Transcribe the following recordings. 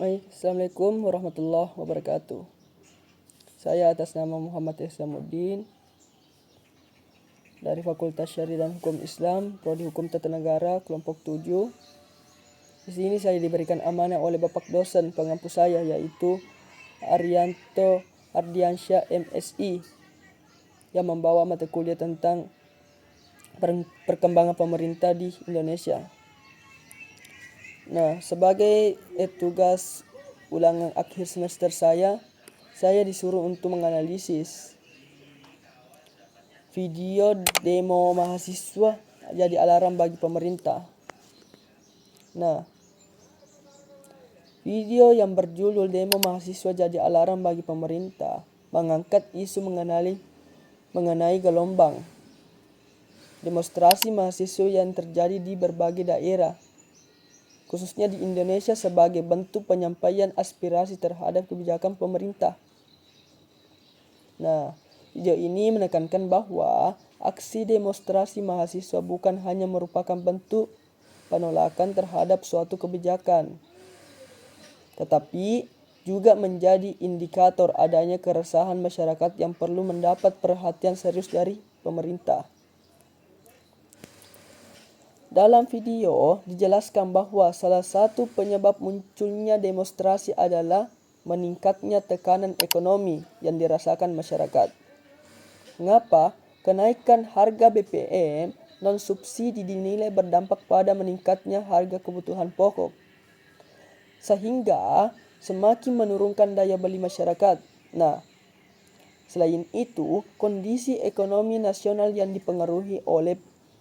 Assalamualaikum warahmatullahi wabarakatuh. Saya atas nama Muhammad Ihsanuddin dari Fakultas Syariah dan Hukum Islam, Prodi Hukum Tata Negara, kelompok 7. Di sini saya diberikan amanah oleh Bapak dosen pengampu saya, yaitu Arianto Ardiansyah MSI, yang membawa mata kuliah tentang perkembangan pemerintah di Indonesia. Nah, sebagai tugas ulangan akhir semester saya disuruh untuk menganalisis video demo mahasiswa jadi alarm bagi pemerintah. Nah, video yang berjudul demo mahasiswa jadi alarm bagi pemerintah mengangkat isu mengenai gelombang demonstrasi mahasiswa yang terjadi di berbagai daerah, khususnya di Indonesia, sebagai bentuk penyampaian aspirasi terhadap kebijakan pemerintah. Nah, video ini menekankan bahwa aksi demonstrasi mahasiswa bukan hanya merupakan bentuk penolakan terhadap suatu kebijakan, tetapi juga menjadi indikator adanya keresahan masyarakat yang perlu mendapat perhatian serius dari pemerintah. Dalam video dijelaskan bahwa salah satu penyebab munculnya demonstrasi adalah meningkatnya tekanan ekonomi yang dirasakan masyarakat. Mengapa kenaikan harga BBM non-subsidi dinilai berdampak pada meningkatnya harga kebutuhan pokok, sehingga semakin menurunkan daya beli masyarakat. Nah, selain itu, kondisi ekonomi nasional yang dipengaruhi oleh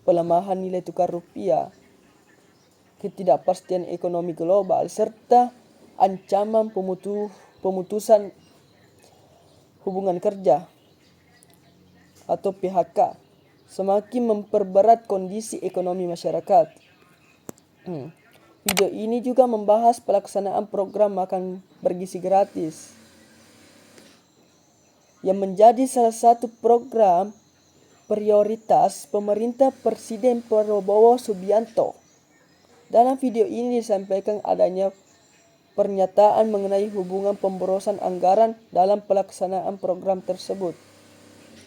pelemahan nilai tukar rupiah, ketidakpastian ekonomi global, serta ancaman pemutusan hubungan kerja atau PHK semakin memperberat kondisi ekonomi masyarakat. Video ini juga membahas pelaksanaan program makan bergizi gratis yang menjadi salah satu program prioritas pemerintah Presiden Prabowo Subianto. Dalam video ini disampaikan adanya pernyataan mengenai hubungan pemborosan anggaran dalam pelaksanaan program tersebut.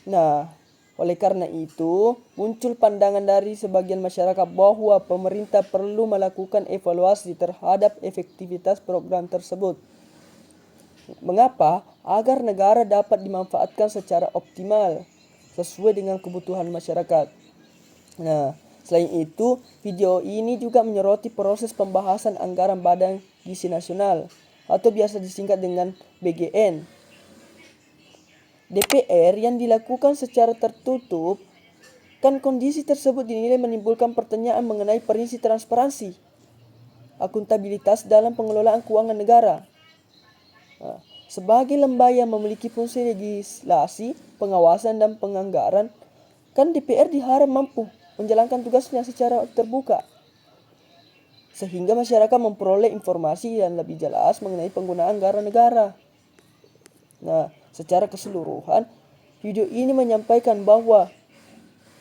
Nah, oleh karena itu, muncul pandangan dari sebagian masyarakat bahwa pemerintah perlu melakukan evaluasi terhadap efektivitas program tersebut. Mengapa? Agar negara dapat dimanfaatkan secara optimal sesuai dengan kebutuhan masyarakat. Nah, selain itu, video ini juga menyoroti proses pembahasan anggaran Badan Gizi Nasional atau biasa disingkat dengan BGN DPR yang dilakukan secara tertutup. Kan kondisi tersebut dinilai menimbulkan pertanyaan mengenai prinsip transparansi, akuntabilitas dalam pengelolaan keuangan negara. Nah, sebagai lembaga yang memiliki fungsi legislasi, pengawasan, dan penganggaran, kan DPR diharap mampu menjalankan tugasnya secara terbuka, sehingga masyarakat memperoleh informasi yang lebih jelas mengenai penggunaan anggaran negara. Nah, secara keseluruhan, video ini menyampaikan bahwa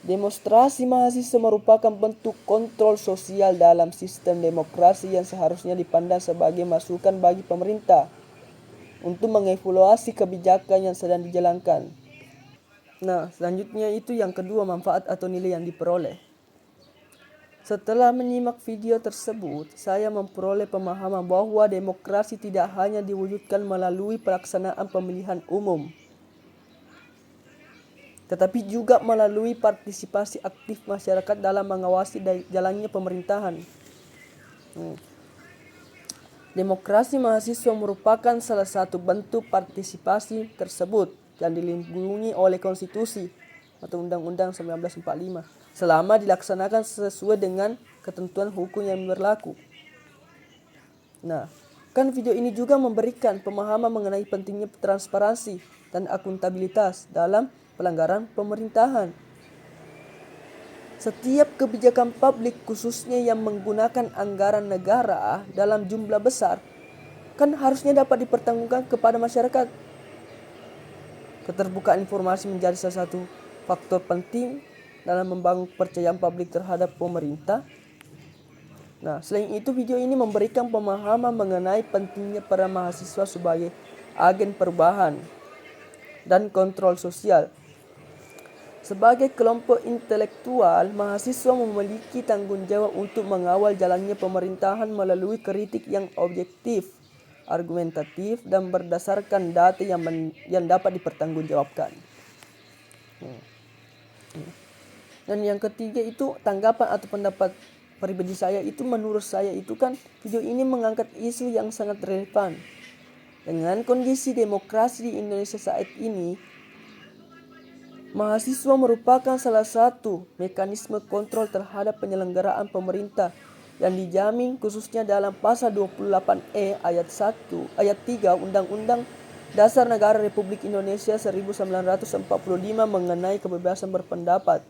demonstrasi mahasiswa merupakan bentuk kontrol sosial dalam sistem demokrasi yang seharusnya dipandang sebagai masukan bagi pemerintah untuk mengevaluasi kebijakan yang sedang dijalankan. Nah, selanjutnya itu yang kedua, manfaat atau nilai yang diperoleh. Setelah menyimak video tersebut, saya memperoleh pemahaman bahwa demokrasi tidak hanya diwujudkan melalui pelaksanaan pemilihan umum, tetapi juga melalui partisipasi aktif masyarakat dalam mengawasi jalannya pemerintahan. Demokrasi mahasiswa merupakan salah satu bentuk partisipasi tersebut yang dilindungi oleh konstitusi atau Undang-Undang 1945 selama dilaksanakan sesuai dengan ketentuan hukum yang berlaku. Nah, kan video ini juga memberikan pemahaman mengenai pentingnya transparansi dan akuntabilitas dalam pelanggaran pemerintahan. Setiap kebijakan publik, khususnya yang menggunakan anggaran negara dalam jumlah besar, kan harusnya dapat dipertanggungjawabkan kepada masyarakat. Keterbukaan informasi menjadi salah satu faktor penting dalam membangun kepercayaan publik terhadap pemerintah. Nah, selain itu video ini memberikan pemahaman mengenai pentingnya para mahasiswa sebagai agen perubahan dan kontrol sosial. Sebagai kelompok intelektual, mahasiswa memiliki tanggung jawab untuk mengawal jalannya pemerintahan melalui kritik yang objektif, argumentatif, dan berdasarkan data yang dapat dipertanggungjawabkan. Dan yang ketiga itu tanggapan atau pendapat pribadi saya itu, menurut saya itu kan video ini mengangkat isu yang sangat relevan. Dengan kondisi demokrasi di Indonesia saat ini, mahasiswa merupakan salah satu mekanisme kontrol terhadap penyelenggaraan pemerintah yang dijamin khususnya dalam pasal 28E ayat 1, ayat 3 Undang-Undang Dasar Negara Republik Indonesia 1945 mengenai kebebasan berpendapat.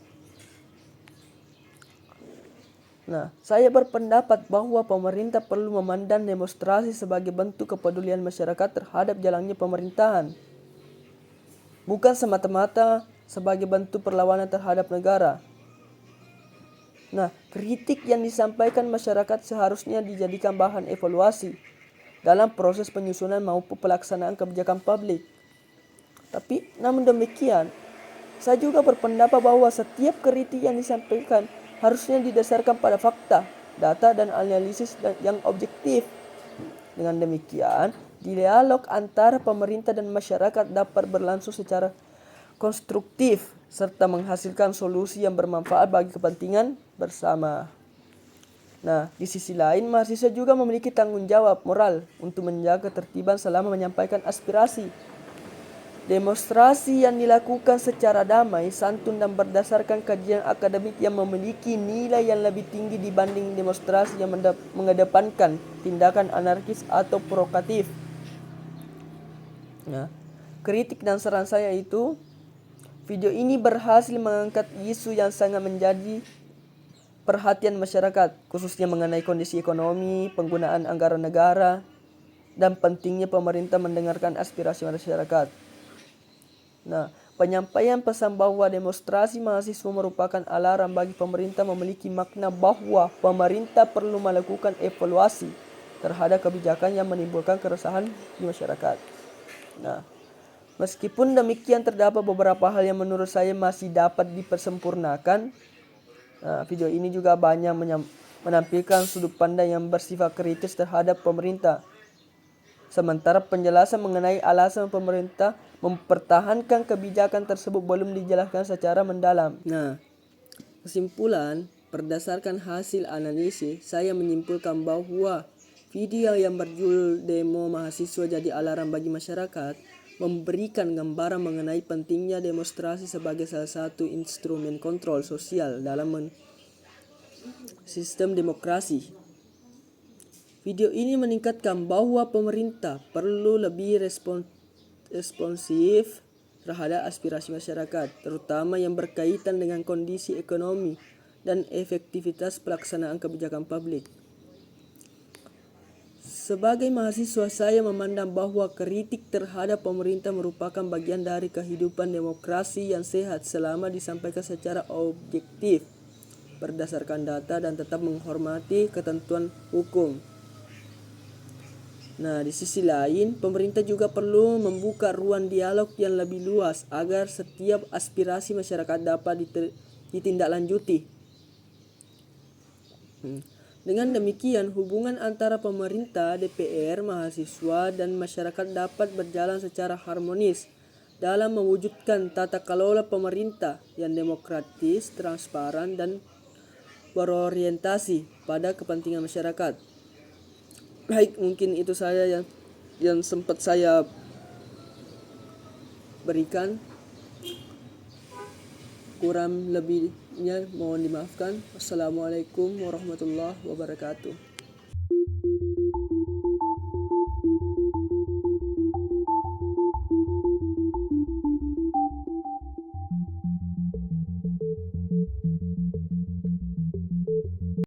Nah, saya berpendapat bahwa pemerintah perlu memandang demonstrasi sebagai bentuk kepedulian masyarakat terhadap jalannya pemerintahan, bukan semata-mata sebagai bentuk perlawanan terhadap negara. Nah, kritik yang disampaikan masyarakat seharusnya dijadikan bahan evaluasi dalam proses penyusunan maupun pelaksanaan kebijakan publik. Tapi, namun demikian, saya juga berpendapat bahwa setiap kritik yang disampaikan harusnya didasarkan pada fakta, data, dan analisis yang objektif. Dengan demikian, dialog antara pemerintah dan masyarakat dapat berlangsung secara konstruktif serta menghasilkan solusi yang bermanfaat bagi kepentingan bersama. Nah, di sisi lain, mahasiswa juga memiliki tanggung jawab moral untuk menjaga ketertiban selama menyampaikan aspirasi. Demonstrasi yang dilakukan secara damai, santun, dan berdasarkan kajian akademik yang memiliki nilai yang lebih tinggi dibanding demonstrasi yang mengedepankan tindakan anarkis atau provokatif. Nah, kritik dan saran saya itu, video ini berhasil mengangkat isu yang sangat menjadi perhatian masyarakat, khususnya mengenai kondisi ekonomi, penggunaan anggaran negara, dan pentingnya pemerintah mendengarkan aspirasi masyarakat. Nah, penyampaian pesan bahwa demonstrasi mahasiswa merupakan alarm bagi pemerintah memiliki makna bahwa pemerintah perlu melakukan evaluasi terhadap kebijakan yang menimbulkan keresahan di masyarakat. Nah, meskipun demikian terdapat beberapa hal yang menurut saya masih dapat dipersempurnakan. Nah, video ini juga banyak menampilkan sudut pandang yang bersifat kritis terhadap pemerintah. Sementara penjelasan mengenai alasan pemerintah mempertahankan kebijakan tersebut belum dijelaskan secara mendalam. Nah, kesimpulan, berdasarkan hasil analisis, saya menyimpulkan bahwa video yang berjudul Demo Mahasiswa Jadi Alarm Bagi Masyarakat memberikan gambaran mengenai pentingnya demonstrasi sebagai salah satu instrumen kontrol sosial dalam sistem demokrasi. Video ini meningkatkan bahwa pemerintah perlu lebih responsif terhadap aspirasi masyarakat, terutama yang berkaitan dengan kondisi ekonomi dan efektivitas pelaksanaan kebijakan publik. Sebagai mahasiswa, saya memandang bahwa kritik terhadap pemerintah merupakan bagian dari kehidupan demokrasi yang sehat selama disampaikan secara objektif, berdasarkan data, dan tetap menghormati ketentuan hukum. Nah, di sisi lain, pemerintah juga perlu membuka ruang dialog yang lebih luas agar setiap aspirasi masyarakat dapat ditindaklanjuti. Dengan demikian, hubungan antara pemerintah, DPR, mahasiswa, dan masyarakat dapat berjalan secara harmonis dalam mewujudkan tata kelola pemerintah yang demokratis, transparan, dan berorientasi pada kepentingan masyarakat. Baik, mungkin itu saja yang sempat saya berikan. Kurang lebihnya mohon dimaafkan. Wassalamualaikum warahmatullahi wabarakatuh.